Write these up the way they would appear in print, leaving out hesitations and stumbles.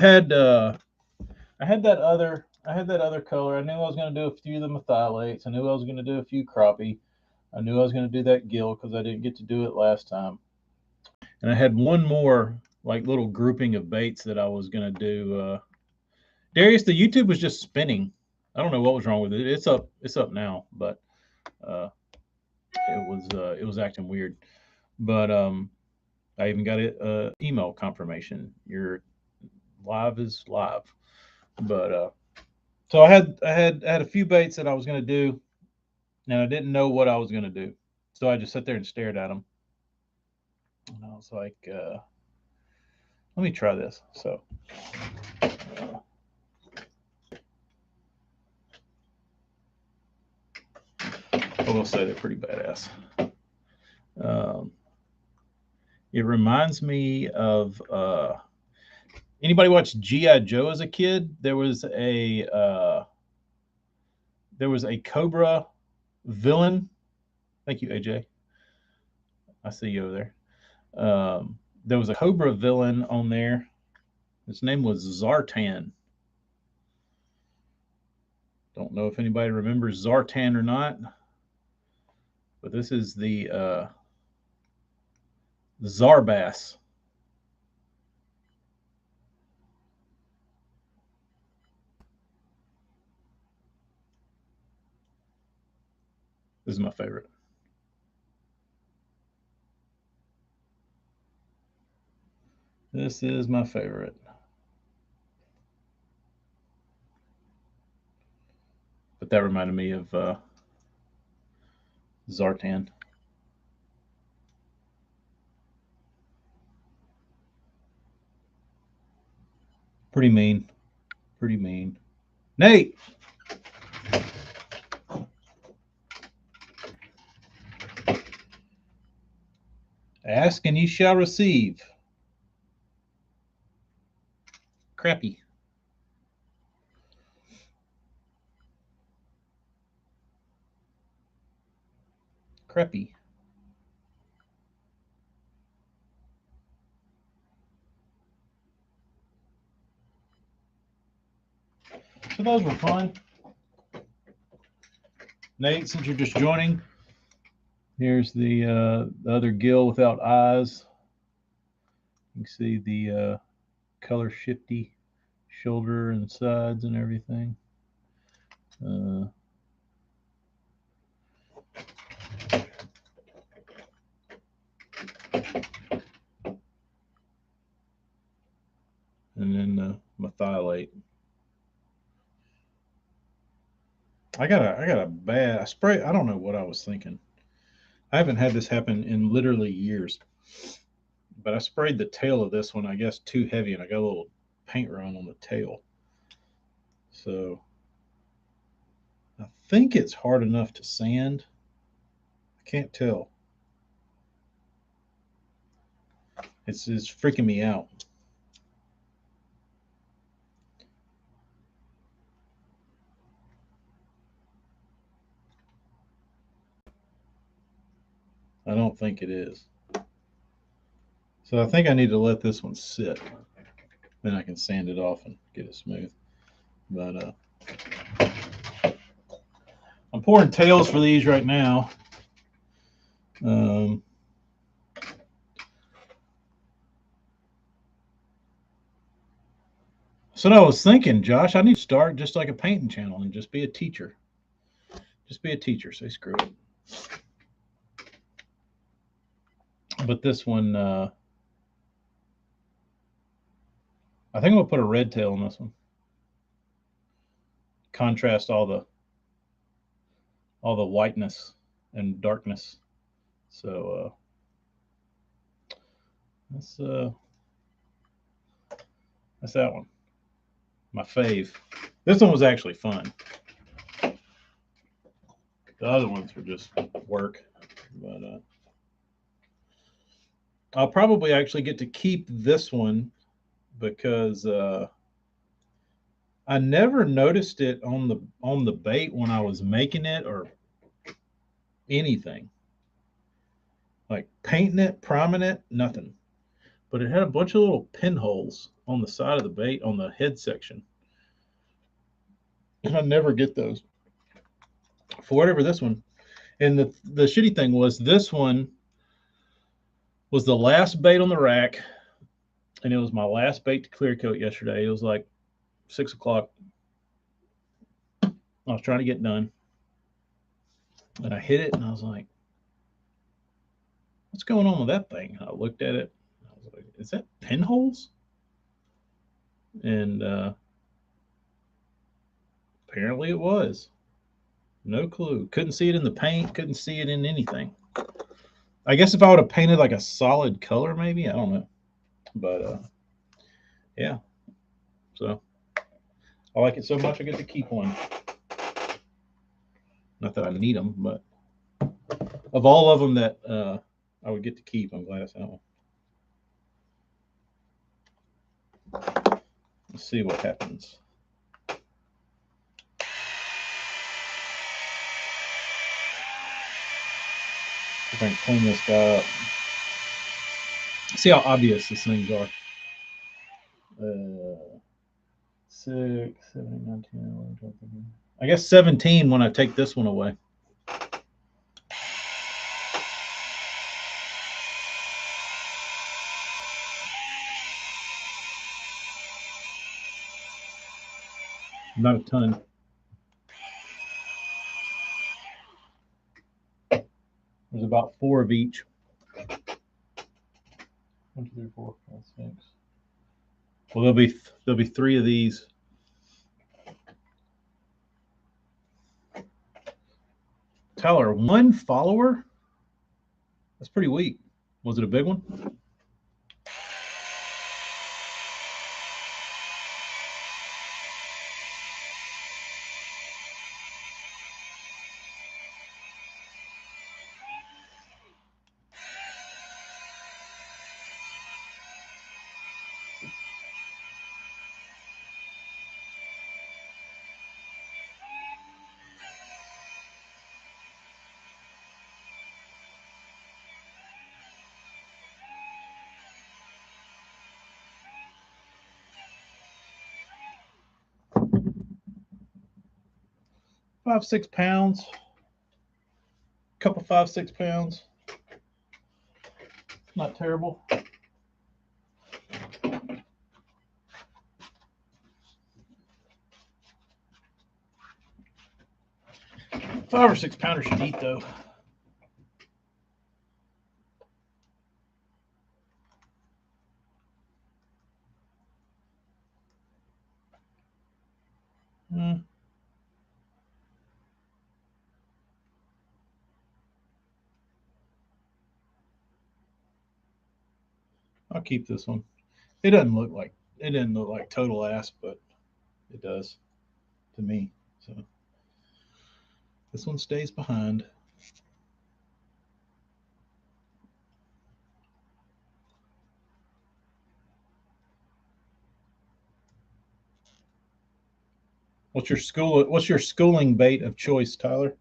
had I had that other color. I knew I was going to do a few of the methylates. I knew I was going to do a few crappie. I knew I was going to do that gill because I didn't get to do it last time. And I had one more like little grouping of baits that I was going to do. Darius, the YouTube was just spinning. I don't know what was wrong with it. It's up. It's up now, but uh, it was acting weird. But I even got a email confirmation. Your live is live. But so I had a few baits that I was going to do, and I didn't know what I was going to do. So I just sat there and stared at them, and I was like, "Let me try this." So I will say they're pretty badass. Um, it reminds me of anybody watch GI Joe as a kid? There was a Cobra villain. Thank you, AJ. I see you over there. There was a Cobra villain on there. His name was Zartan. Don't know if anybody remembers Zartan or not, but this is the Zarbass. This is my favorite. This is my favorite. But that reminded me of Zartan. Pretty mean. Pretty mean. Nate! Ask and ye shall receive. Crappy. Crappy. So those were fun. Nate, since you're just joining, here's the other gill without eyes. You can see the color shifty shoulder and sides and everything. Uh, and then methylate. I got a bad spray. I don't know what I was thinking. I haven't had this happen in literally years. But I sprayed the tail of this one, I guess, too heavy, and I got a little paint run on the tail. So I think it's hard enough to sand. I can't tell. It's freaking me out. I don't think it is. So I think I need to let this one sit. Then I can sand it off and get it smooth. But I'm pouring tails for these right now. Um, so I was thinking, Josh, I need to start just like a painting channel and just be a teacher. Just be a teacher. Say screw it. But this one, I think I'm gonna put a red tail on this one. Contrast all the whiteness and darkness. So that's that's that one. My fave. This one was actually fun. The other ones were just work. But I'll probably actually get to keep this one because I never noticed it on the bait when I was making it or anything. Like painting it, priming it, nothing. but it had a bunch of little pinholes on the side of the bait on the head section. And I never get those. For whatever this one. And the shitty thing was this one was the last bait on the rack, and it was my last bait to clear coat yesterday. It was like 6 o'clock. I was trying to get done. And I hit it, and I was like, what's going on with that thing? I looked at it. I was like, is that pinholes? And apparently it was. No clue. Couldn't see it in the paint. Couldn't see it in anything. I guess if I would have painted like a solid color, maybe. I don't know. But yeah. So I like it so much I get to keep one. Not that I need them, but of all of them that I would get to keep, I'm glad I found one. Let's see what happens. If I can clean this guy up. See how obvious these things are. 6, 7, 9, 10, 11, 12, 13. I guess 17 when I take this one away. Not a ton. There's about 4 of each. 1, 2, 3, 4, 5, 6. Well, there'll be 3 of these. Tyler, 1 follower? That's pretty weak. Was it a big one? Five, 6 pounds. Couple 5, 6 pounds. Not terrible. Five or 6 pounders should eat though. I'll keep this one. It doesn't look like total ass, but it does to me. So this one stays behind. What's your schooling bait of choice, Tyler?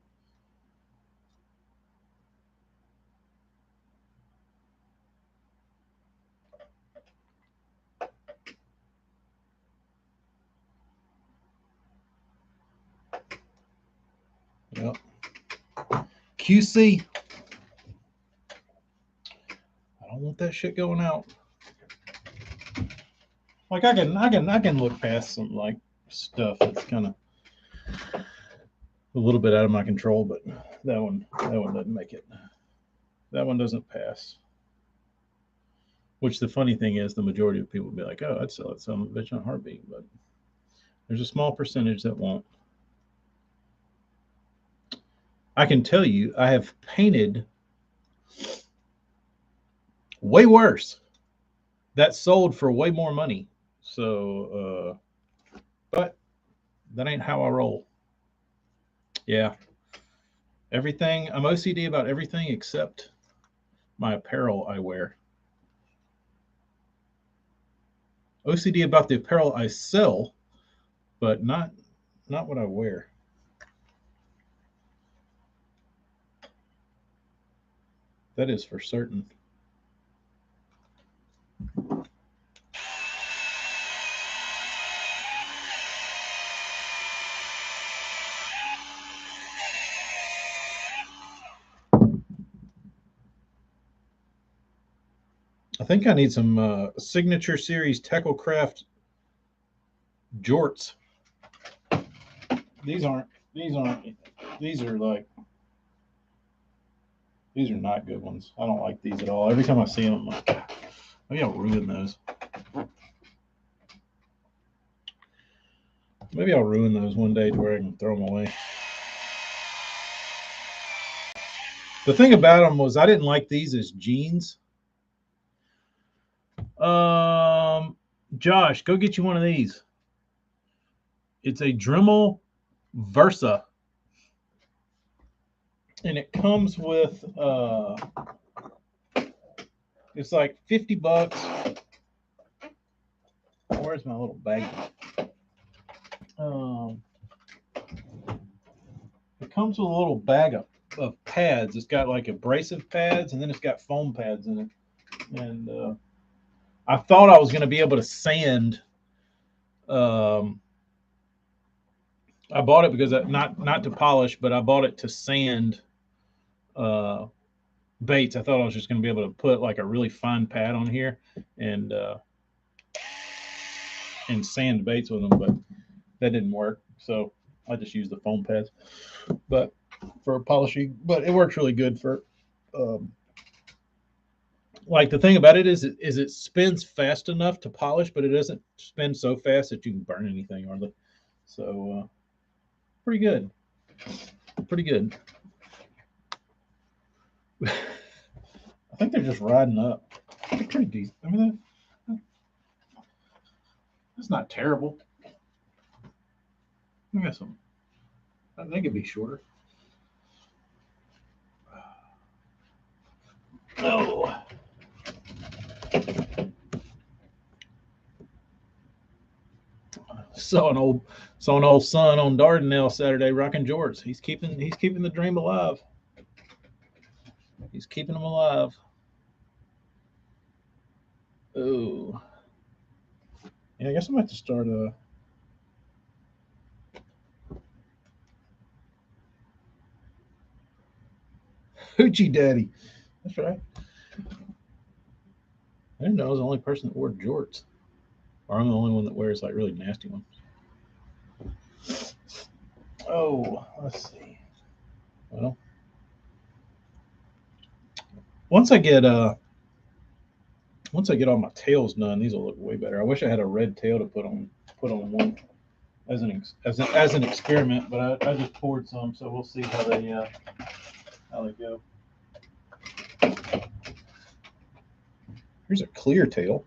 Yep. QC. I don't want that shit going out. Like I can look past some like stuff that's kind of a little bit out of my control, but that one doesn't make it. That one doesn't pass. Which the funny thing is, the majority of people will be like, "Oh, I'd sell it some bitch on heartbeat," but there's a small percentage that won't. I can tell you, I have painted way worse. That sold for way more money. So, but that ain't how I roll. Yeah. Everything, I'm OCD about everything except my apparel I wear. OCD about the apparel I sell, but not what I wear. That is for certain. I think I need some Signature Series Techlecraft jorts. These aren't. These are like. These are not good ones. I don't like these at all. Every time I see them, I'm like, maybe I'll ruin those. Maybe I'll ruin those one day to where I can throw them away. The thing about them was I didn't like these as jeans. Josh, go get you one of these. It's a Dremel Versa. And it comes with it's like $50. Where's my little bag? It comes with a little bag of pads. It's got like abrasive pads, and then it's got foam pads in it. And I thought I was going to be able to sand. I bought it because not to polish, but I bought it to sand baits. I thought I was just going to be able to put like a really fine pad on here and sand baits with them, but that didn't work. So I just used the foam pads, but for polishing. But it works really good for. Like the thing about it is it spins fast enough to polish, but it doesn't spin so fast that you can burn anything hardly. So pretty good. Pretty good. I think they're just riding up. They're pretty decent. I mean, that's not terrible. I got some. I think it'd be shorter. Oh. Saw an old son on Dardanelle Saturday rocking jorts. He's keeping the dream alive. He's keeping them alive. Oh. Yeah, I guess I'm going to have to start a. Hoochie Daddy. That's right. I didn't know I was the only person that wore jorts. Or I'm the only one that wears like really nasty ones. Oh, let's see. Well, once I get all my tails done, these will look way better. I wish I had a red tail to put on one as an experiment, but I just poured some, so we'll see how they go. Here's a clear tail.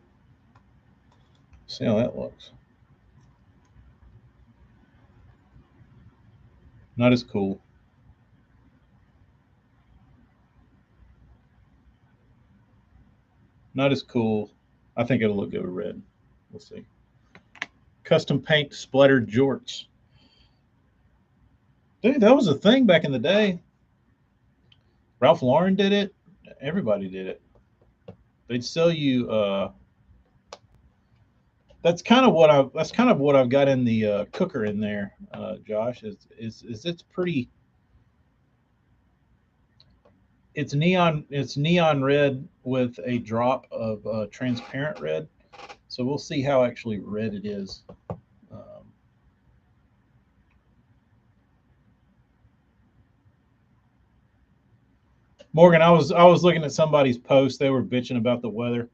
See how that looks. Not as cool. Not as cool. I think it'll look good with red. We'll see. Custom paint splattered jorts. Dude, that was a thing back in the day. Ralph Lauren did it. Everybody did it. They'd sell you. That's kind of what I've got in the cooker in there, Josh. Is it's pretty. It's neon red with a drop of transparent red. So we'll see how actually red it is. Morgan, I was looking at somebody's post. They were bitching about the weather.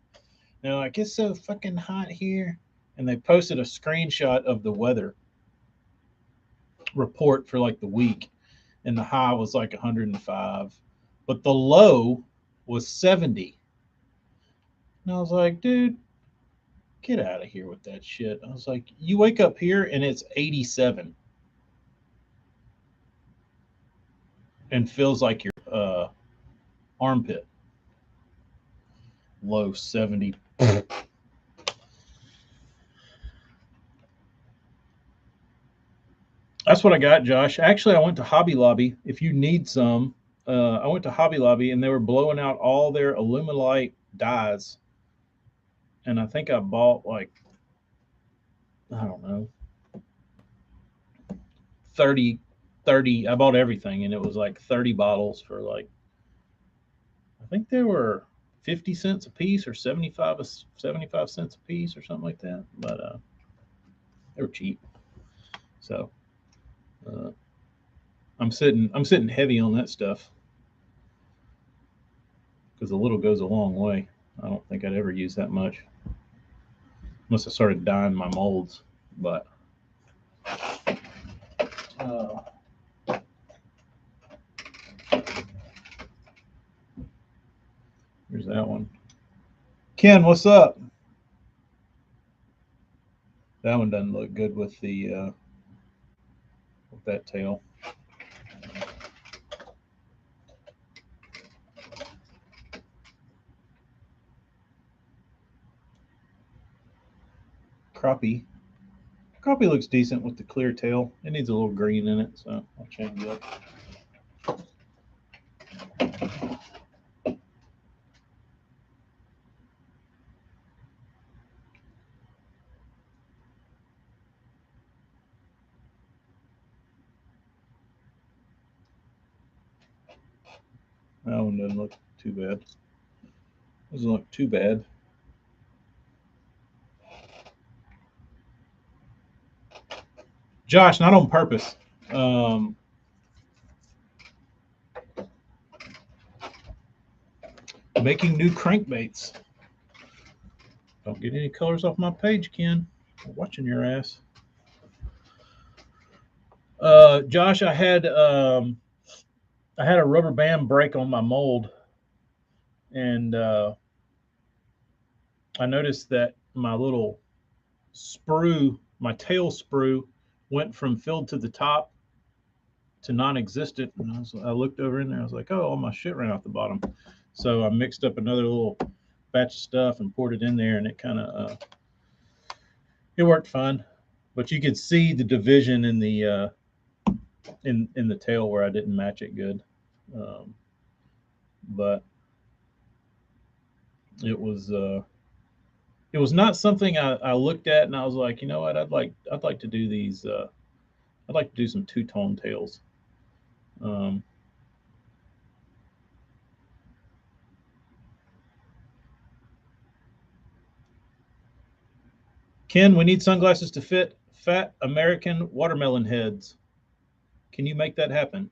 They're like, it's so fucking hot here, and they posted a screenshot of the weather report for like the week, and the high was like 105, but the low was 70. And I was like, dude, get out of here with that shit. I was like, you wake up here and it's 87 and feels like your armpit. Low 70. That's what I got, Josh. Actually, I went to Hobby Lobby. If you need some, I went to Hobby Lobby and they were blowing out all their Alumilite dyes and I think I bought like, I don't know, 30, 30. I bought everything, and it was like 30 bottles for like, I think they were 50 cents a piece or 75 cents a piece or something like that. But they were cheap. So uh, I'm sitting heavy on that stuff because a little goes a long way. I don't think I'd ever use that much unless I started dyeing my molds. But uh, here's that one. Ken, what's up? That one doesn't look good with the with that tail. Crappie. Crappie looks decent with the clear tail. It needs a little green in it, so I'll change it up. That one doesn't look too bad. Doesn't look too bad. Josh, not on purpose. Um, Making new crankbaits. Don't get any colors off my page, Ken. I'm watching your ass. Josh, I had a rubber band break on my mold, and I noticed that my little sprue, my tail sprue, went from filled to the top to non-existent. And I looked over in there. I was like, oh, all my shit ran out the bottom. So I mixed up another little batch of stuff and poured it in there, and it kind of it worked fine. But you could see the division in the in the tail where I didn't match it good. Um, but it was uh, it was not something I looked at and I was like, you know what, I'd like to do these. I'd like to do some two-tone tails. Um, Ken, we need sunglasses to fit fat American watermelon heads. Can you make that happen?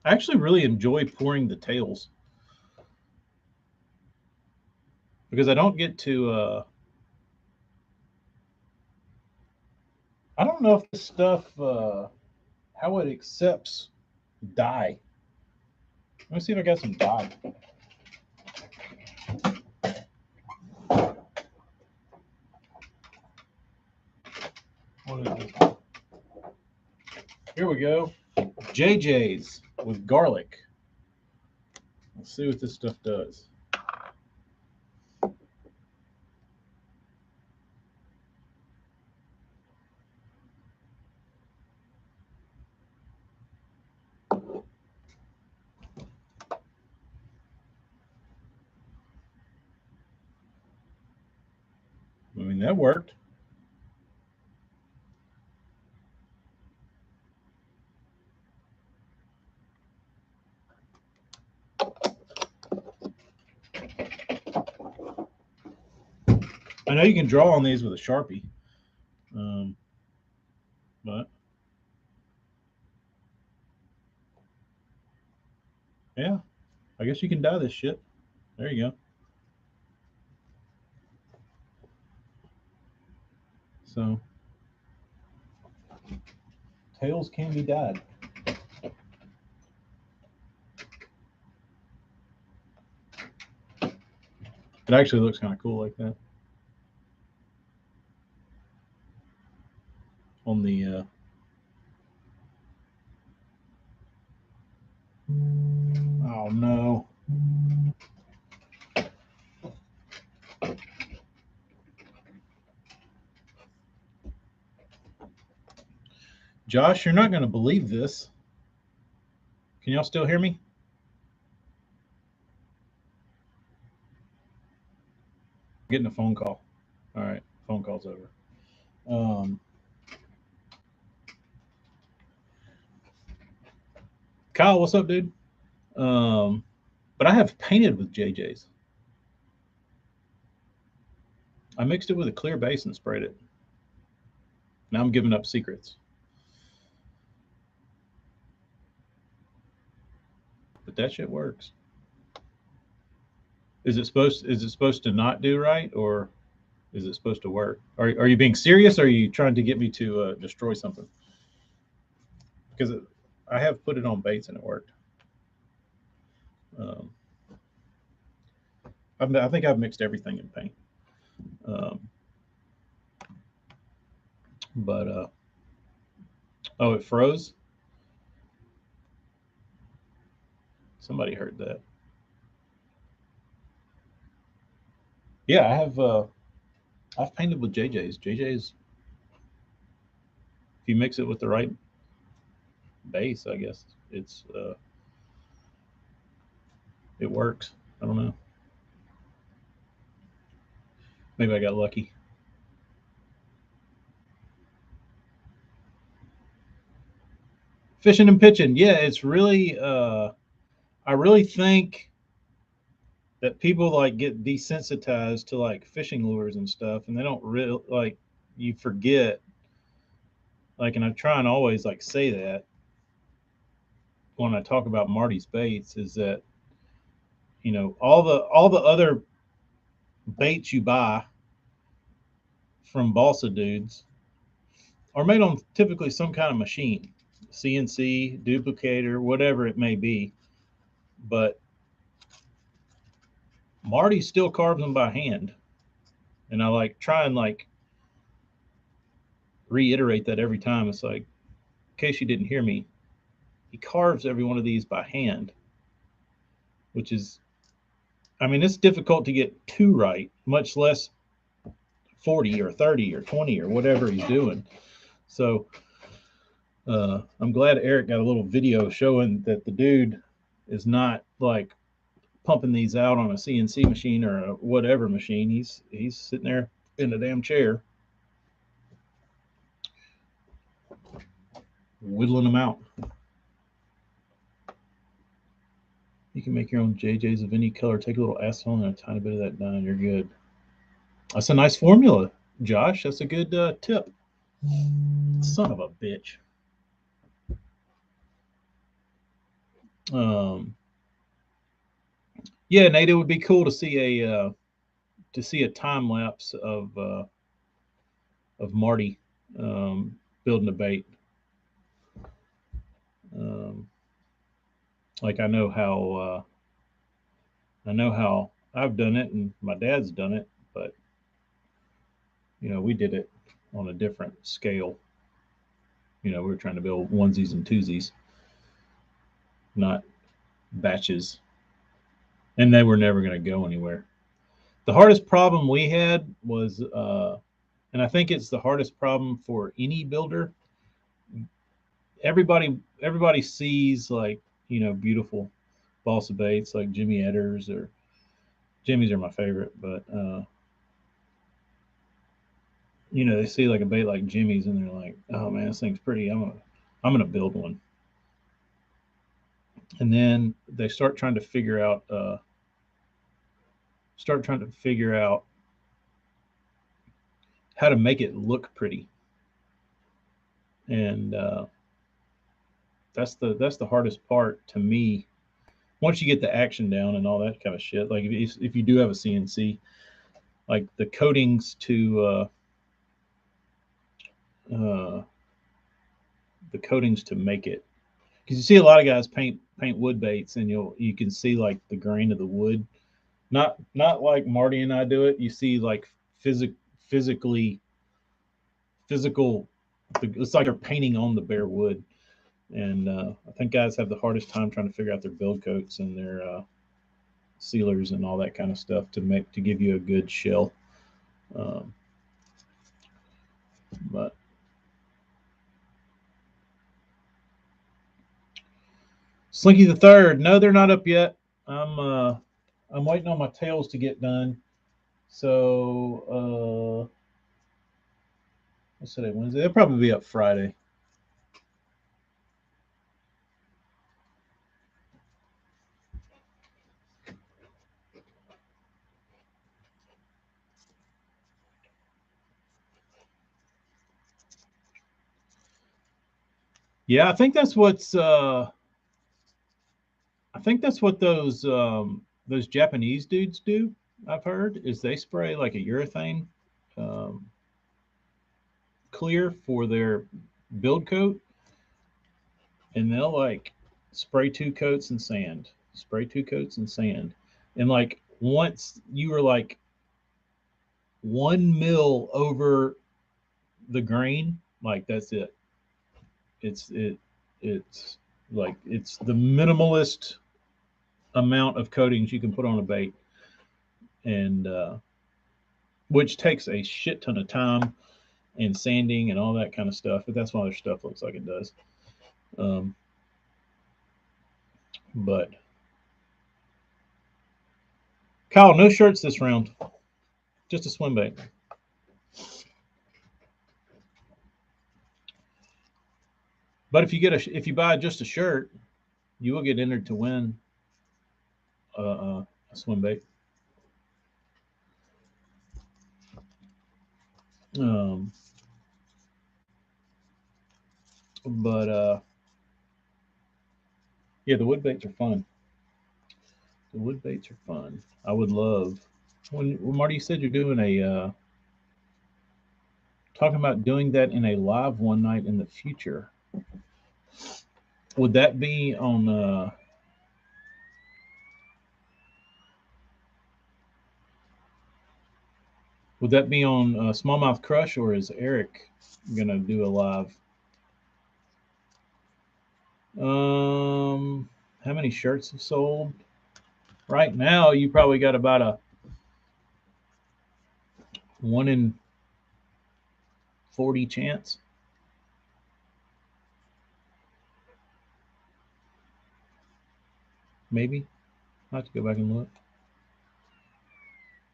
I actually really enjoy pouring the tails because I don't get to. I don't know if this stuff how it accepts dye. Let me see if I got some dye. What is it? Here we go. JJ's with garlic. Let's see what this stuff does. I mean, that worked. I know you can draw on these with a Sharpie. Um, but yeah, I guess you can dye this shit. There you go. So tails can be dyed. It actually looks kind of cool like that on the. Oh no. Josh, you're not going to believe this. Can y'all still hear me? Getting a phone call. All right, phone call's over. Kyle, what's up, dude? But I have painted with JJ's. I mixed it with a clear base and sprayed it. Now I'm giving up secrets. But that shit works. Is it supposed to not do right, or is it supposed to work? Are you being serious, or are you trying to get me to destroy something? Because I have put it on baits and it worked. I think I've mixed everything in paint. But oh, it froze. Somebody heard that. Yeah, I've painted with JJ's. JJ's, if you mix it with the right base, I guess it works. I don't know. Maybe I got lucky. Fishing and pitching. Yeah, it's really I really think that people like get desensitized to like fishing lures and stuff, and they don't really like, you forget, like, and I try and always like say that when I talk about Marty's baits, is that, you know, all the other baits you buy from balsa dudes are made on typically some kind of machine, CNC, duplicator, whatever it may be. But Marty still carves them by hand. And I like try and like reiterate that every time. It's like, in case you didn't hear me, he carves every one of these by hand, which is, I mean, it's difficult to get two right, much less 40 or 30 or 20 or whatever he's doing. So I'm glad Eric got a little video showing that the dude is not like pumping these out on a CNC machine or a whatever machine. He's sitting there in a damn chair whittling them out. You can make your own JJs of any color. Take a little acetone and a tiny bit of that dye, and you're good. That's a nice formula, Josh. That's a good tip. Son of a bitch. Yeah, Nate, it would be cool to see a time lapse of Marty building a bait. Like I know how I've done it, and my dad's done it, but you know, we did it on a different scale. You know, we were trying to build onesies and twosies, not batches, and they were never going to go anywhere. The hardest problem we had was, and I think it's the hardest problem for any builder. Everybody sees, like, you know, beautiful balsa baits like Jimmy Edders, or Jimmy's are my favorite, but you know, they see like a bait like Jimmy's and they're like, oh man, this thing's pretty. I'm gonna build one. And then they start trying to figure out how to make it look pretty. And that's the hardest part to me. Once you get the action down and all that kind of shit, like if you do have a CNC, like the coatings to make it, because you see a lot of guys paint wood baits, and you can see like the grain of the wood, not like Marty and I do it. You see like physical. It's like they're painting on the bare wood, and I think guys have the hardest time trying to figure out their build coats and their sealers and all that kind of stuff to give you a good shell. But Slinky the Third. No, they're not up yet. I'm waiting on my tails to get done. So what's today? Wednesday. They'll probably be up Friday. Yeah, I think that's what's. I think that's what those Japanese dudes do. I've heard is they spray like a urethane um, clear for their build coat, and they'll like spray 2 coats and sand, spray 2 coats and sand, and like once you were like 1 mil over the grain, like that's it. It's like it's the minimalist amount of coatings you can put on a bait, and which takes a shit ton of time and sanding and all that kind of stuff. But that's why their stuff looks like it does. Um, but Kyle, no shirts this round, just a swim bait. But if you buy just a shirt, you will get entered to win a swim bait. Um, but yeah, the wood baits are fun. The wood baits are fun. I would love when Marty, you said you're doing a talking about doing that in a live one night in the future. Would that be on? Would that be on Smallmouth Crush, or is Eric gonna do a live? How many shirts have sold? Right now, you probably got about a 1 in 40 chance. Maybe. I have to go back and look.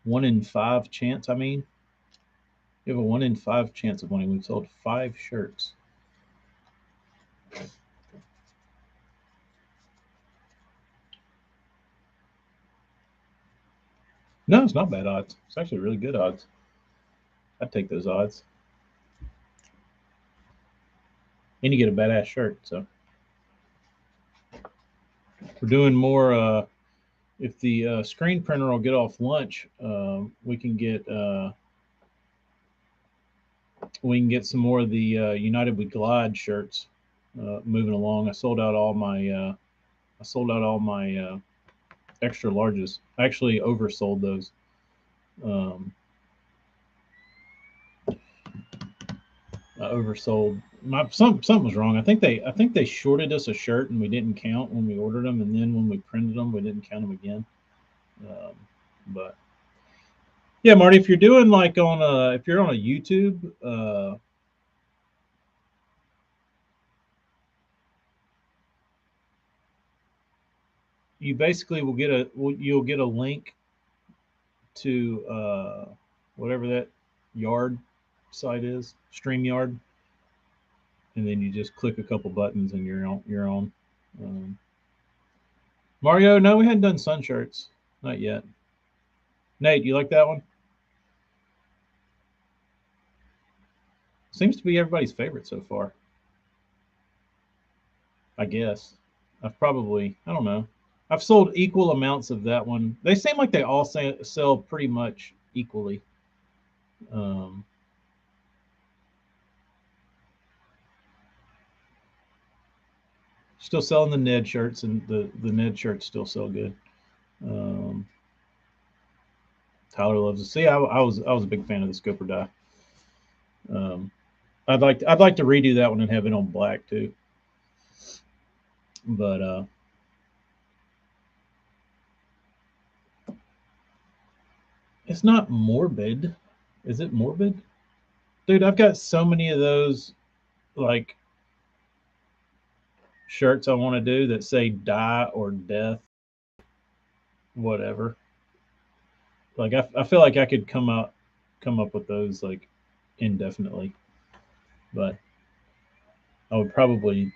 1 in 5 chance. I mean, you have a 1 in 5 chance of winning. We've sold 5 shirts. No, it's not bad odds. It's actually really good odds. I'd take those odds. And you get a badass shirt. So we're doing more. If the screen printer will get off lunch, we can get some more of the United We Glide shirts moving along. I sold out all my extra larges. I actually oversold those. I oversold. Something was wrong. I think they shorted us a shirt and we didn't count when we ordered them, and then when we printed them, we didn't count them again. But yeah, Marty, if you're doing like if you're on a YouTube, you basically you'll get a link to whatever that yard site is, StreamYard, and then you just click a couple buttons and you're on. Mario, no, we hadn't done sun shirts, not yet. Nate, you like that one? Seems to be everybody's favorite so far. I guess. I don't know. I've sold equal amounts of that one. They seem like they all sell pretty much equally. Still selling the Ned shirts, and the Ned shirts still sell good. Tyler loves to see. I was a big fan of the Scope or Die. I'd like to redo that one and have it on black too. But it's not morbid. Is it morbid? Dude, I've got so many of those. Like, shirts I want to do that say die or death, whatever. Like I feel like I could come up with those like indefinitely, but I would probably.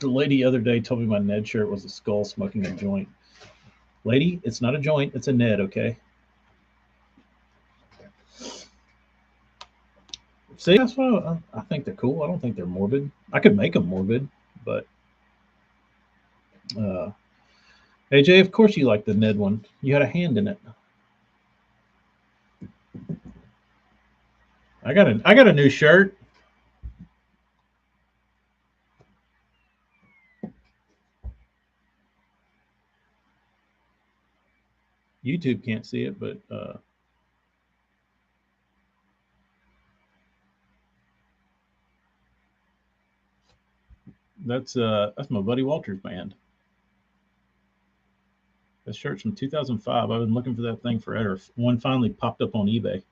The lady the other day told me my Ned shirt was a skull smoking a joint. Lady, it's not a joint, it's a Ned, okay? See, that's why I think they're cool. I don't think they're morbid. I could make them morbid, but AJ, of course you like the Ned one. You had a hand in it. I got a new shirt. YouTube can't see it, but that's my buddy Walter's band. That shirt's from 2005. I've been looking for that thing forever. One finally popped up on eBay.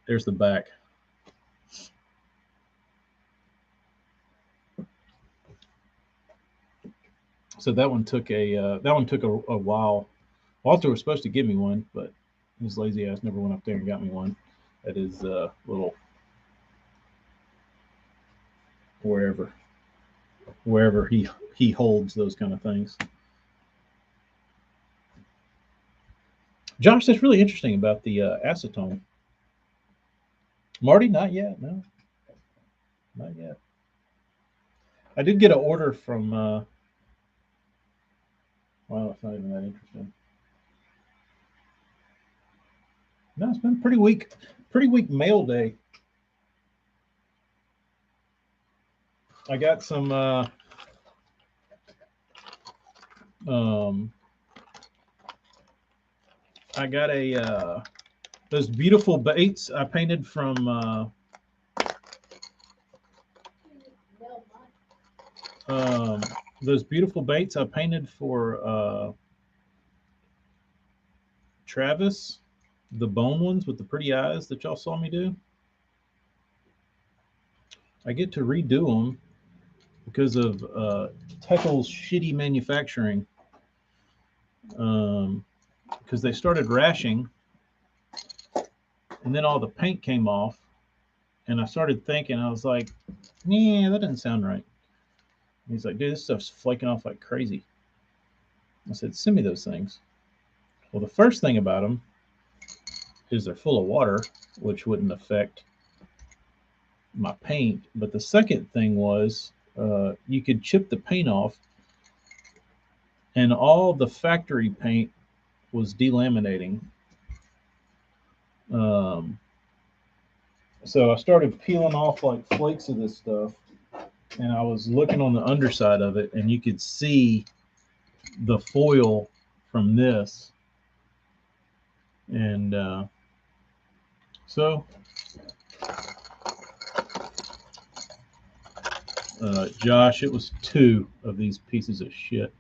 There's the back. So that one took a while. Walter was supposed to give me one, but his lazy ass never went up there and got me one at his little wherever he holds those kind of things. Josh, that's really interesting about the acetone. Marty, not yet. No, not yet. I did get an order from. Well, it's not even that interesting. No, it's been pretty weak. Pretty weak mail day. I got some. I got those beautiful baits I painted from. Those beautiful baits I painted for Travis, the bone ones with the pretty eyes that y'all saw me do. I get to redo them because of Teckle's shitty manufacturing. Because they started rashing, and then all the paint came off, and I started thinking, I was like, yeah, that doesn't sound right. And he's like, dude, this stuff's flaking off like crazy. I said, send me those things. Well, the first thing about them is they're full of water, which wouldn't affect my paint. But the second thing was you could chip the paint off, and all the factory paint was delaminating. So I started peeling off like flakes of this stuff, and I was looking on the underside of it, and you could see the foil from this. And so Josh, it was 2 of these pieces of shit,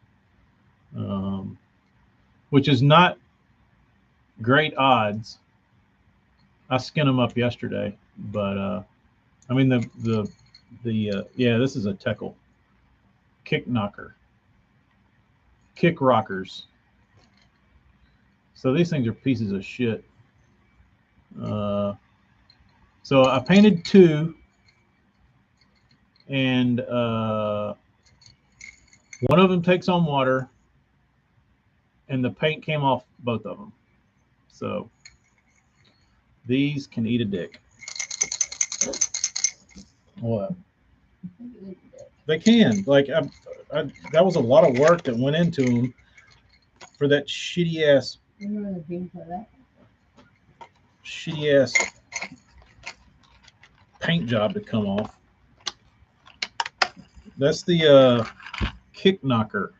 which is not great odds. I skinned them up yesterday, but I mean the yeah, this is a Teckle kick knocker, kick rockers. So these things are pieces of shit. So I painted 2, and one of them takes on water, and the paint came off both of them. So these can eat a dick. What? They can. Like that was a lot of work that went into them for that shitty ass paint job to come off. That's the kick knocker.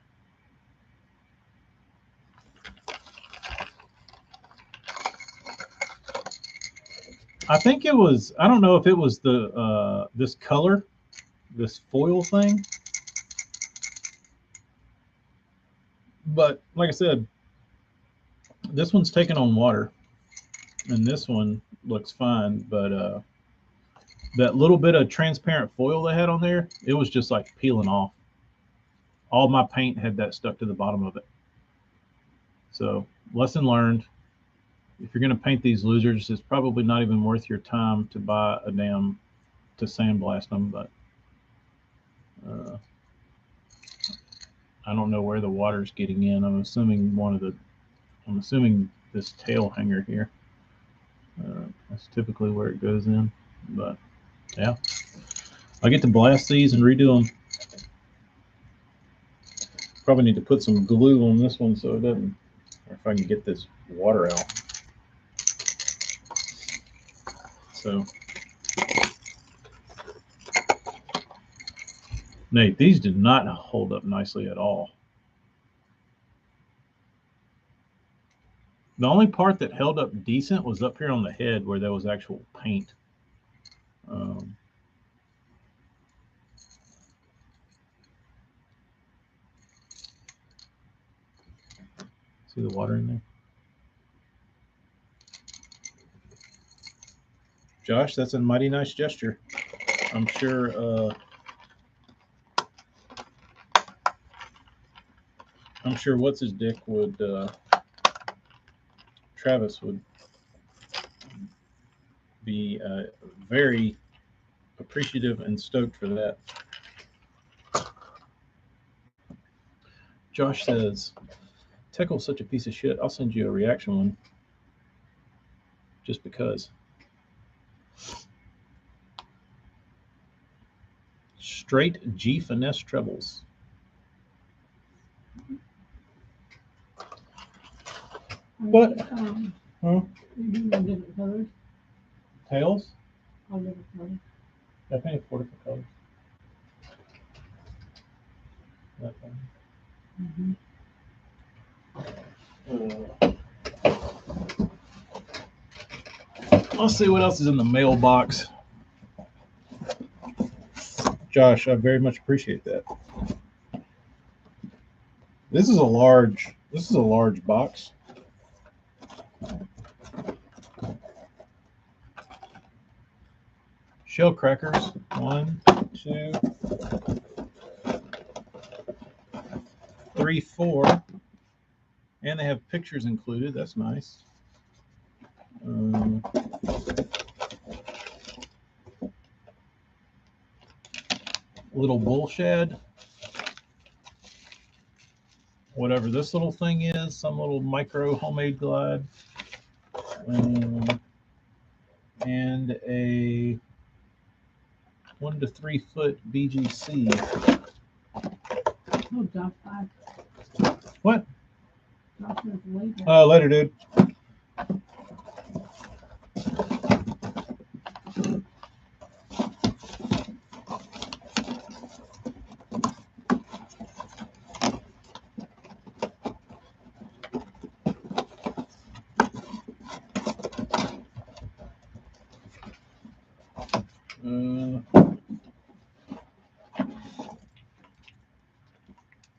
I think it was, I don't know if it was the this color, this foil thing. But like I said, this one's taking on water, and this one looks fine, but that little bit of transparent foil they had on there, it was just like peeling off. All my paint had that stuck to the bottom of it. So, lesson learned. If you're going to paint these losers, it's probably not even worth your time to buy a to sandblast them. But uh, I don't know where the water's getting in. I'm assuming this tail hanger here. That's typically where it goes in. But yeah, I get to blast these and redo them. Probably need to put some glue on this one so it doesn't, or if I can get this water out. So, Nate, these did not hold up nicely at all. The only part that held up decent was up here on the head where there was actual paint. See the water in there? Josh, that's a mighty nice gesture. I'm sure what's his dick would Travis would be very appreciative and stoked for that. Josh says, Teckle's such a piece of shit. I'll send you a reaction one. Just because. Straight G finesse trebles. What? Huh? Different colors. Tails? All different colors. I painted 4 different colors. That Let's see what else is in the mailbox. Josh, I very much appreciate that. This is a large box. Shell crackers. 1, 2, 3, 4. And they have pictures included. That's nice. Little bull shed. Whatever this little thing is, some little micro homemade glide. And a 1 to 3 foot BGC. Oh, Josh, bye. What? Josh has later. Later, dude.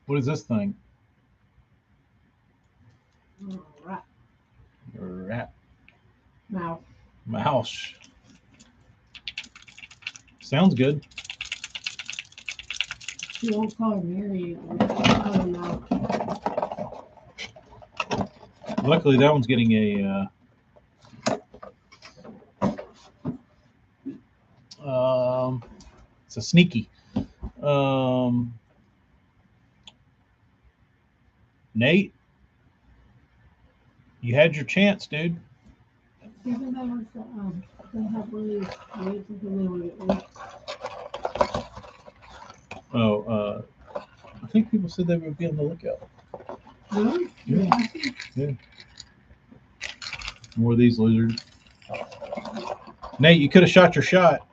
What is this thing? Rat. Rat. Mouse. Mouse. Sounds good. She won't call her Mary. Call her Mouse. Luckily, that one's getting a it's a sneaky. Nate, you had your chance, dude. Even though it's they have really weights until they were Oh, I think people said they would be on the lookout. Really? Yeah. More of these lizards. Nate, you could have shot your shot.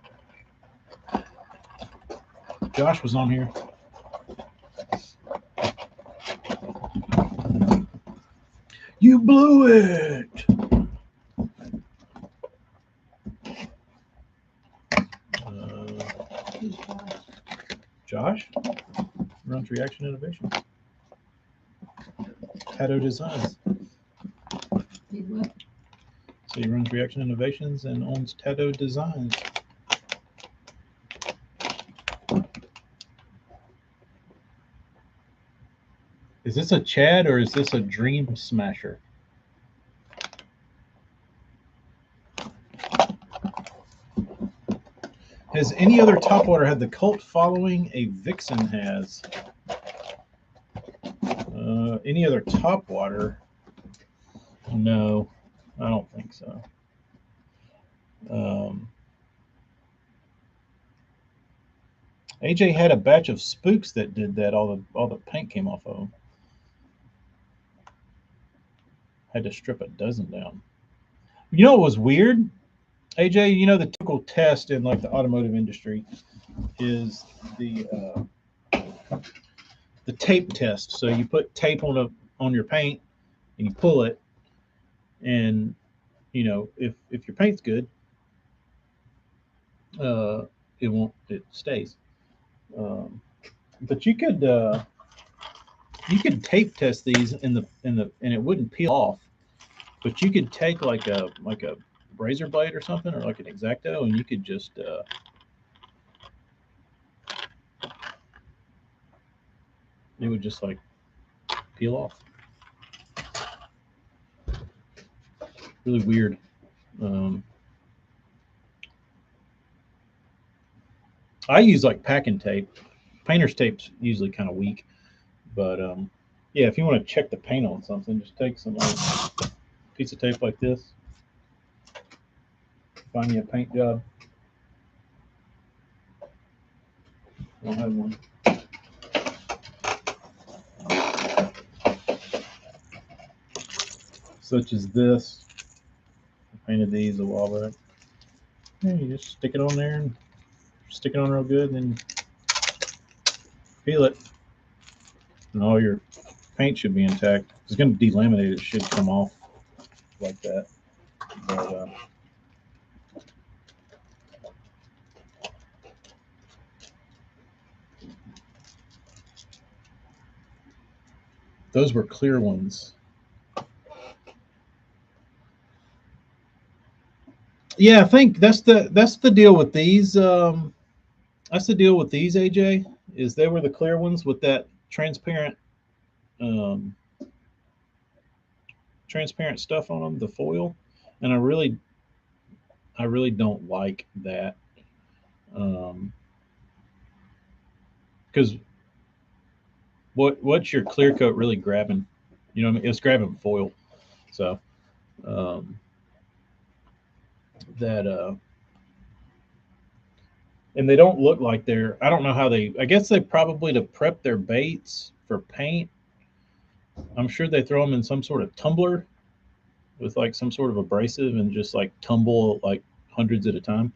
Josh was on here. You blew it. Josh runs Reaction Innovation. Tattoo Designs. So he runs Reaction Innovations and owns Tattoo Designs. Is this a Chad or is this a Dream Smasher? Has any other topwater had the cult following a Vixen has? Any other topwater? No, I don't think so. AJ had a batch of spooks that did that. All the paint came off of them. Had to strip a dozen down. You know what was weird, AJ? You know the typical test in like the automotive industry is the tape test. So you put tape on your paint and you pull it, and you know if your paint's good, it stays. Um, but you could tape test these and it wouldn't peel off. But you could take like a razor blade or something or like an X-Acto and you could just it would just like peel off. Really weird. I use like packing tape. Painter's tape's usually kind of weak, but yeah, if you want to check the paint on something, just take some piece of tape like this. Find me a paint job. I don't have one. Such as this. I painted these a while back. Yeah, you just stick it on there and stick it on real good, and then peel it, and all your paint should be intact. If it's going to delaminate, it should come off like that. But those were clear ones. Yeah, I think that's the deal with these. That's the deal with these, AJ. Is they were the clear ones with that um, transparent stuff on them, the foil, and I really don't like that because what's your clear coat really grabbing? You know what I mean? It's grabbing foil, so um, that and they don't look like they're. I don't know how they. I guess they probably to prep their baits for paint. I'm sure they throw them in some sort of tumbler with like some sort of abrasive and just like tumble like hundreds at a time.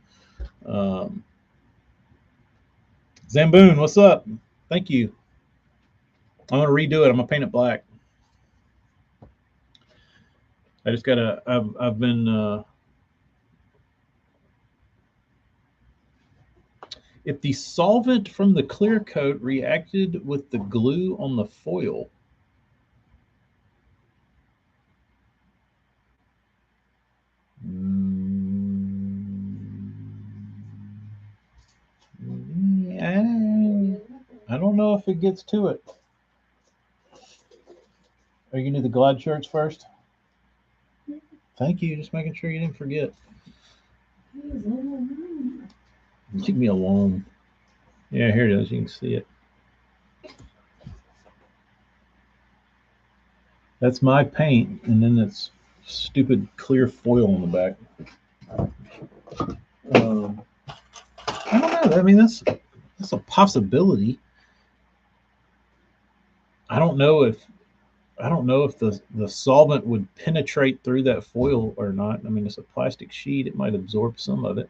Um, Zamboon, what's up? Thank you. I'm gonna redo it. I'm gonna paint it black. I just gotta. I've been. If the solvent from the clear coat reacted with the glue on the foil, I don't know if it gets to it. Are you gonna do the glide shirts first? Thank you. Just making sure you didn't forget. Leave me alone. Yeah, here it is. You can see it. That's my paint, and then it's stupid clear foil on the back. I don't know. I mean, that's a possibility. I don't know if the solvent would penetrate through that foil or not. I mean, it's a plastic sheet; it might absorb some of it.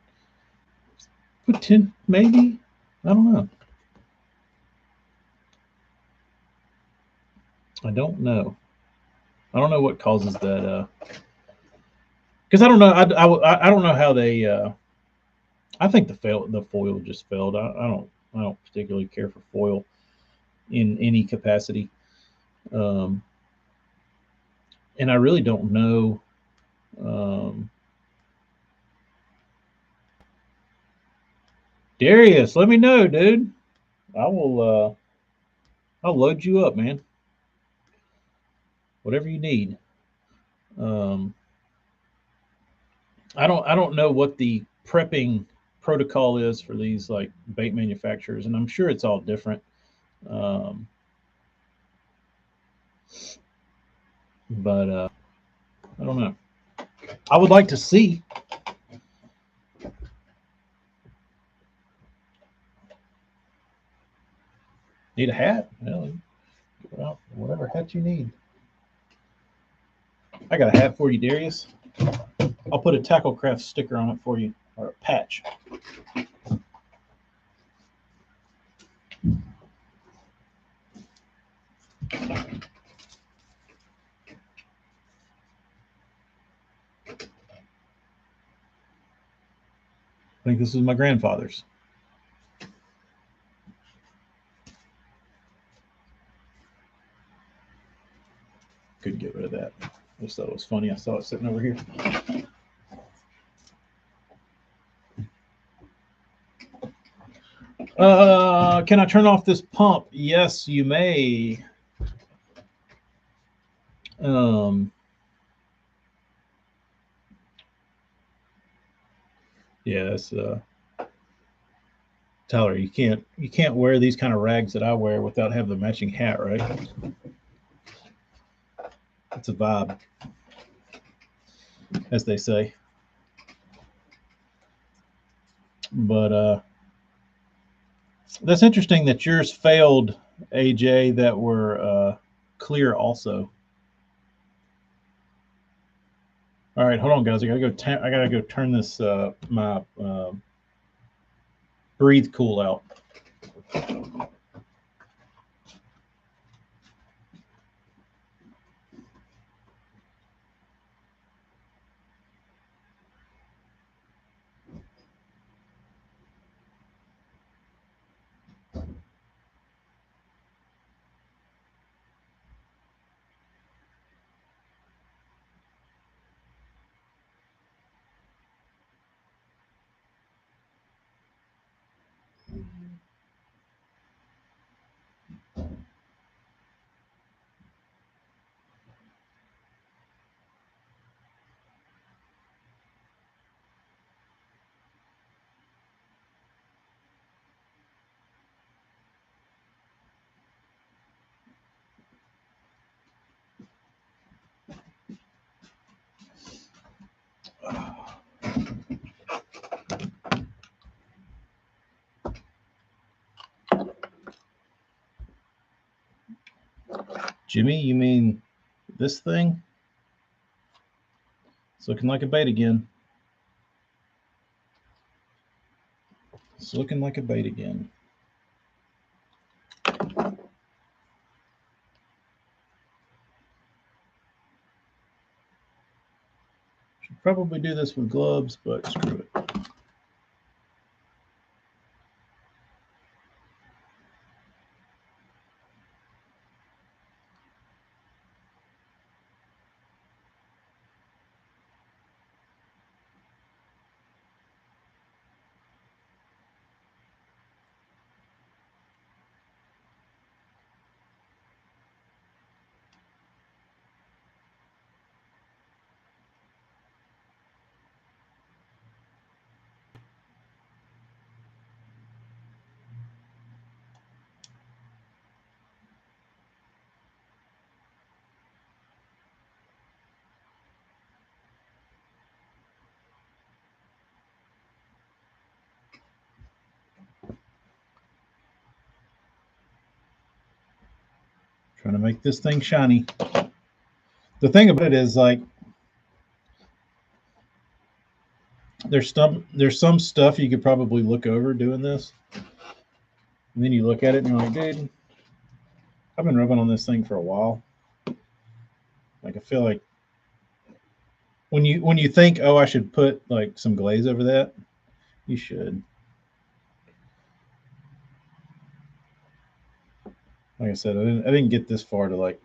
Maybe. I don't know. I don't know. I don't know what causes that. Because I don't know. I don't know how they. I think the foil just failed. I don't particularly care for foil in any capacity, and I really don't know. Darius, let me know, dude. I will. I'll load you up, man. whatever you need. Um, I don't know what the prepping protocol is for these like bait manufacturers, and I'm sure it's all different. Um, but I don't know. I would like to see. Need a hat? Well, whatever hat you need. I got a hat for you, Darius. I'll put a Tacklecraft sticker on it for you, or a patch. I think this is my grandfather's. Couldn't get rid of that. I just thought it was funny. I saw it sitting over here. Can I turn off this pump? Yes, you may. Um, yeah, it's Tyler. You can't wear these kind of rags that I wear without having the matching hat, right? It's a vibe, as they say. But that's interesting that yours failed, AJ. That were clear also. All right, hold on, guys. I gotta go. I gotta go turn this my breathe cool out. Jimmy, you mean this thing? It's looking like a bait again. It's looking like a bait again. Should probably do this with gloves, but screw it. Trying to make this thing shiny. The thing about it is like there's some stuff you could probably look over doing this. And then you look at it and you're like, dude, I've been rubbing on this thing for a while. Like I feel like when you think, oh, I should put like some glaze over that, you should. Like I said, I didn't get this far to like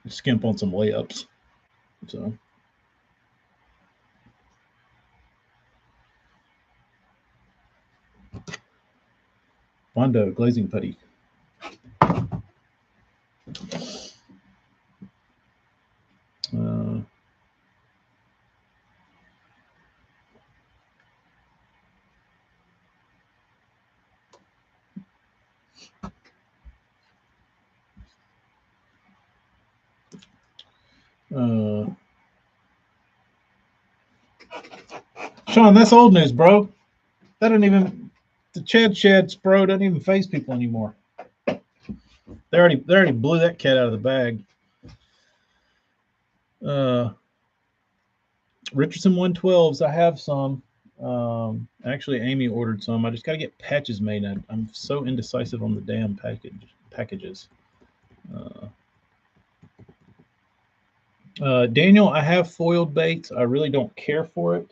skimp on some layups. So Mondo glazing putty. Sean, that's old news, bro. That doesn't even the Chad Shad bro doesn't even face people anymore. They already blew that cat out of the bag. Richardson 112s. I have some. Actually, Amy ordered some. I just got to get patches made. I'm so indecisive on the damn packages. Daniel, I have foiled baits. I really don't care for it.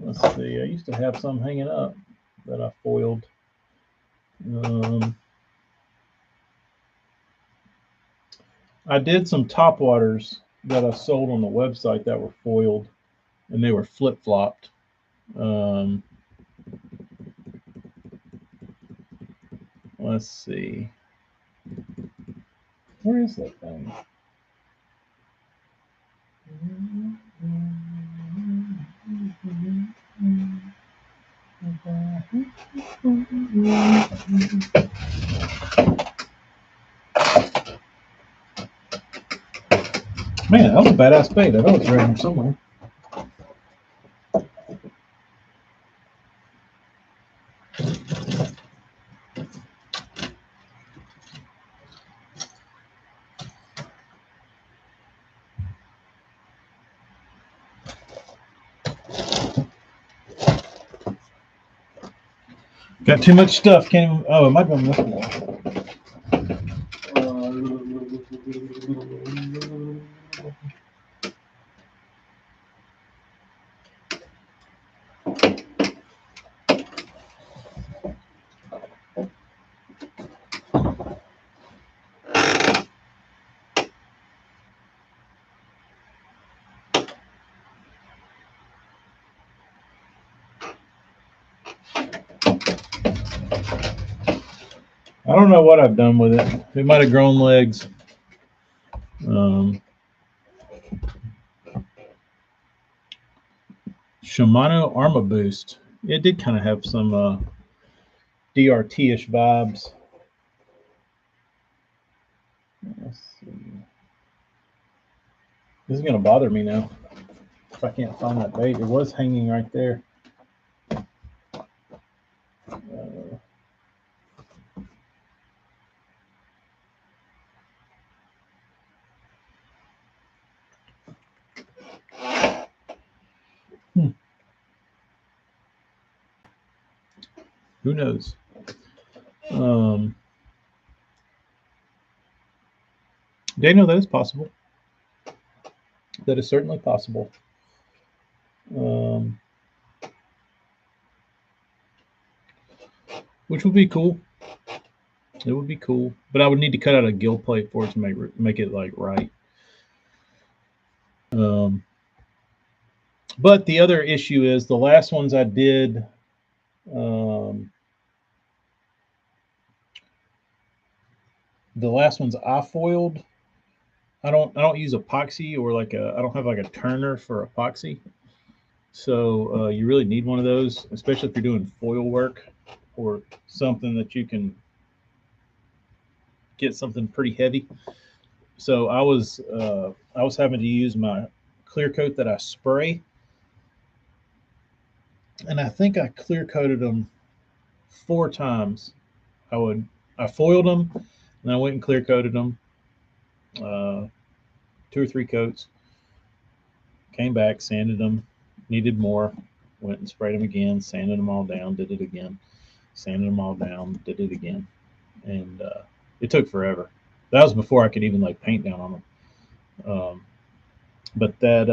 Let's see. I used to have some hanging up that I foiled. I did some top waters that I sold on the website that were foiled, and they were flip flopped. Let's see. Where is that thing? Man, that was a badass bait. I know it's around here somewhere. Got too much stuff. Can't even. Oh, it might be on this wall. I don't know what I've done with it. It might have grown legs. Shimano Arma Boost. It did kind of have some DRT-ish vibes. Let's see. This is going to bother me now if I can't find that bait. It was hanging right there. Who knows? Daniel, that is possible. That is certainly possible. Which would be cool. It would be cool, but I would need to cut out a gill plate for it to make it like right. But the other issue is the last ones I did. The last ones I foiled, I don't use epoxy or I don't have like a turner for epoxy. So you really need one of those, especially if you're doing foil work or something that you can get something pretty heavy. So I was having to use my clear coat that I spray, and I think I clear coated them 4 times. I foiled them, and I went and clear coated them 2 or 3 coats. Came back, sanded them, needed more, went and sprayed them again, sanded them all down, did it again, sanded them all down, did it again, and it took forever. That was before I could even like paint down on them. But that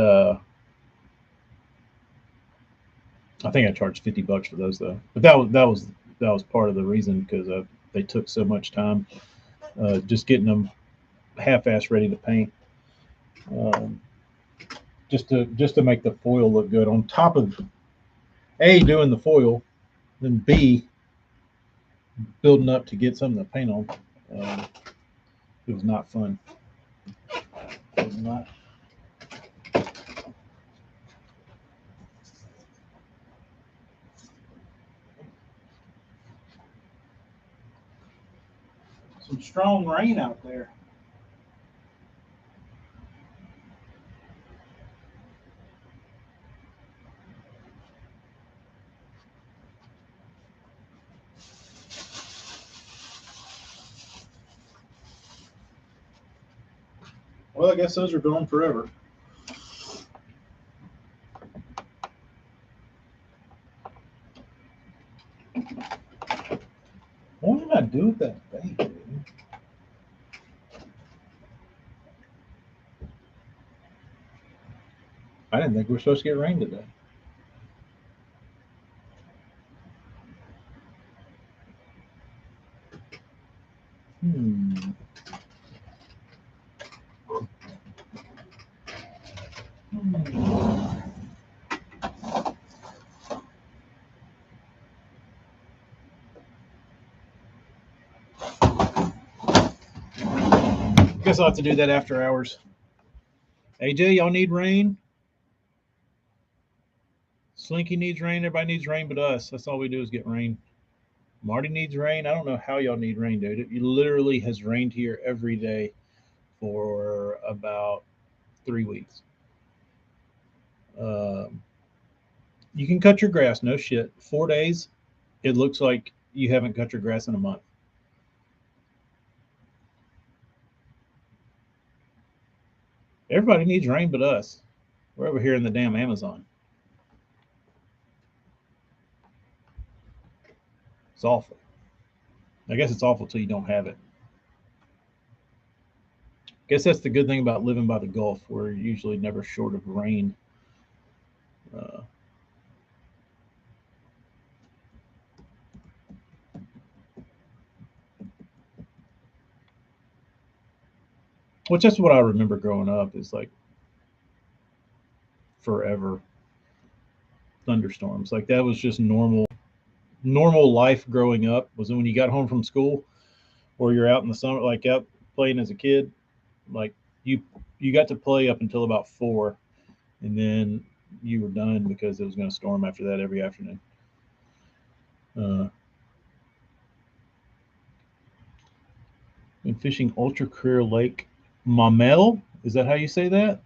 I think I charged $50 for those though. But that was part of the reason because they took so much time just getting them half-ass ready to paint. Just to make the foil look good. On top of A, doing the foil, then B, building up to get something to paint on. It was not fun. It was not. Some strong rain out there. Well, I guess those are gone forever. What did I do with that bait, dude? I didn't think we were supposed to get rain today. Hmm. Guess I'll have to do that after hours. AJ, y'all need rain? Slinky needs rain. Everybody needs rain but us. That's all we do is get rain. Marty needs rain. I don't know how y'all need rain, dude. It literally has rained here every day for about 3 weeks. You can cut your grass, no shit. 4 days, it looks like you haven't cut your grass in a month. Everybody needs rain but us. We're over here in the damn Amazon. It's awful. I guess it's awful till you don't have it. I guess that's the good thing about living by the Gulf. We're usually never short of rain. Uh, which that's what I remember growing up is like forever thunderstorms. Like that was just normal life growing up was when you got home from school or you're out in the summer, like out playing as a kid, like you got to play up until about 4, and then you were done because it was going to storm after that every afternoon. Been fishing Ultra Career Lake Mamel. Is that how you say that?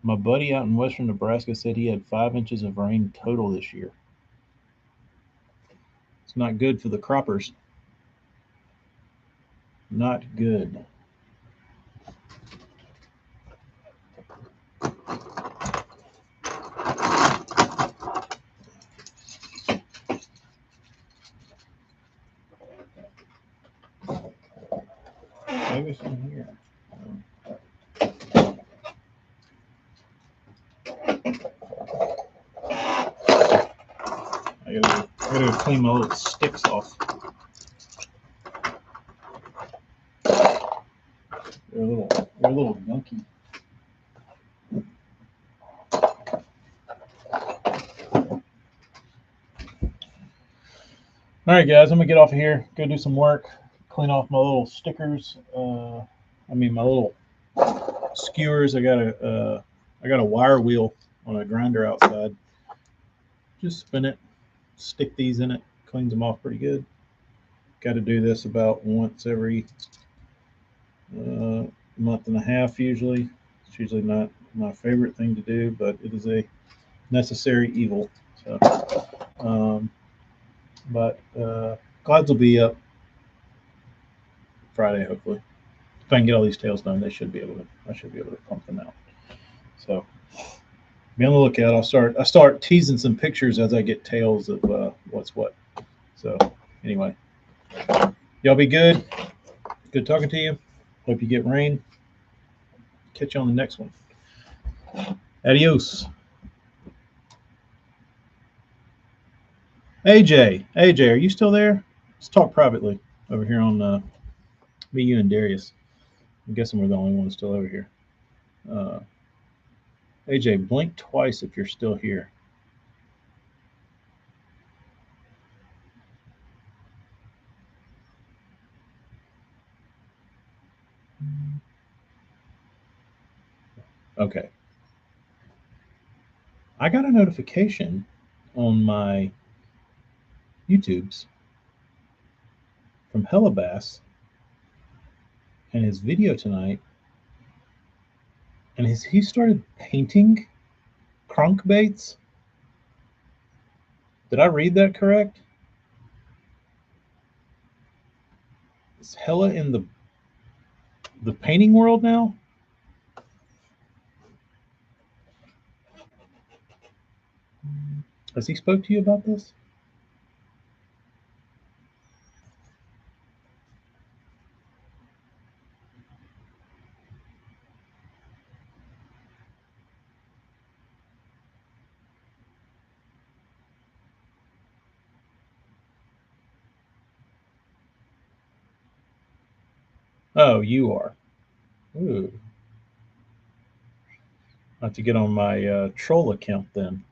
My buddy out in western Nebraska said he had 5 inches of rain total this year. It's not good for the croppers. Not good. Maybe it's in here. I gotta clean my little sticks off. They're a little gunky. All right, guys, I'm gonna get off of here. Go do some work. Clean off my little stickers. My little skewers. I got a wire wheel on a grinder outside. Just spin it, stick these in it, cleans them off pretty good. Got to do this about once every month and a half usually. It's usually not my favorite thing to do, but it is a necessary evil. So, but Clouds will be up Friday hopefully. If I can get all these tails done, I should be able to pump them out. So be on the lookout. I start teasing some pictures as I get tails of what's what. So anyway, y'all be good. Good talking to you. Hope you get rain. Catch you on the next one. Adios. AJ, are you still there? Let's talk privately over here on me, you, and Darius. I'm guessing we're the only ones still over here. AJ, blink twice if you're still here. Okay. I got a notification on my YouTubes from Hellabass and his video tonight, and he started painting crankbaits. Did I read that correct? Is Hella in the painting world now? Has he spoke to you about this? Oh, you are. Ooh. I have to get on my troll account then.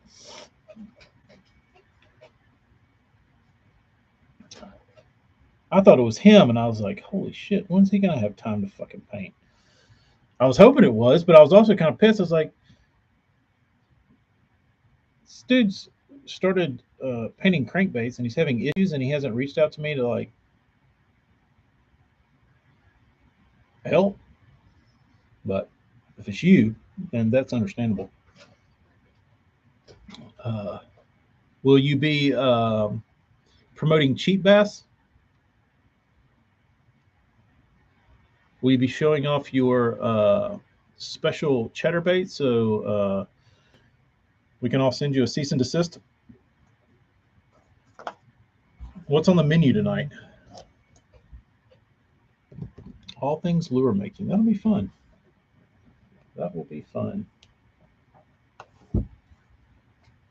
I thought it was him, and I was like, holy shit, when's he gonna have time to fucking paint? I was hoping it was, but I was also kind of pissed. I was like, this dude's started painting crankbaits, and he's having issues, and he hasn't reached out to me to like help. But if it's you, then that's understandable. Uh, will you be promoting cheap bass? Will you be showing off your special cheddar bait so we can all send you a cease and desist? What's on the menu tonight? All things lure making. That'll be fun. That will be fun.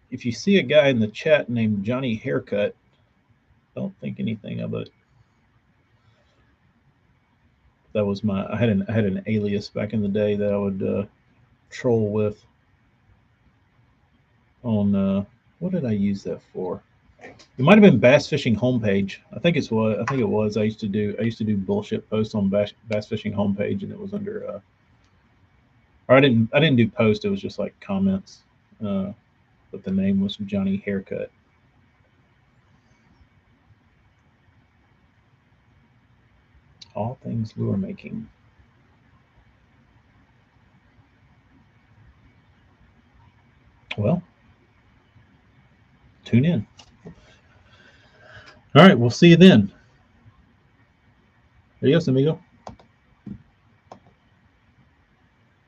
If you see a guy in the chat named Johnny Haircut, don't think anything of it. That was my. I had an alias back in the day that I would troll with. On what did I use that for? It might have been Bass Fishing Homepage. I think it's what I think it was. I used to do bullshit posts on Bass Fishing Homepage, and it was under. Or I didn't do post. It was just like comments. But the name was Johnny Haircut. All things lure making. Well, tune in. All right, we'll see you then. Adios, amigo.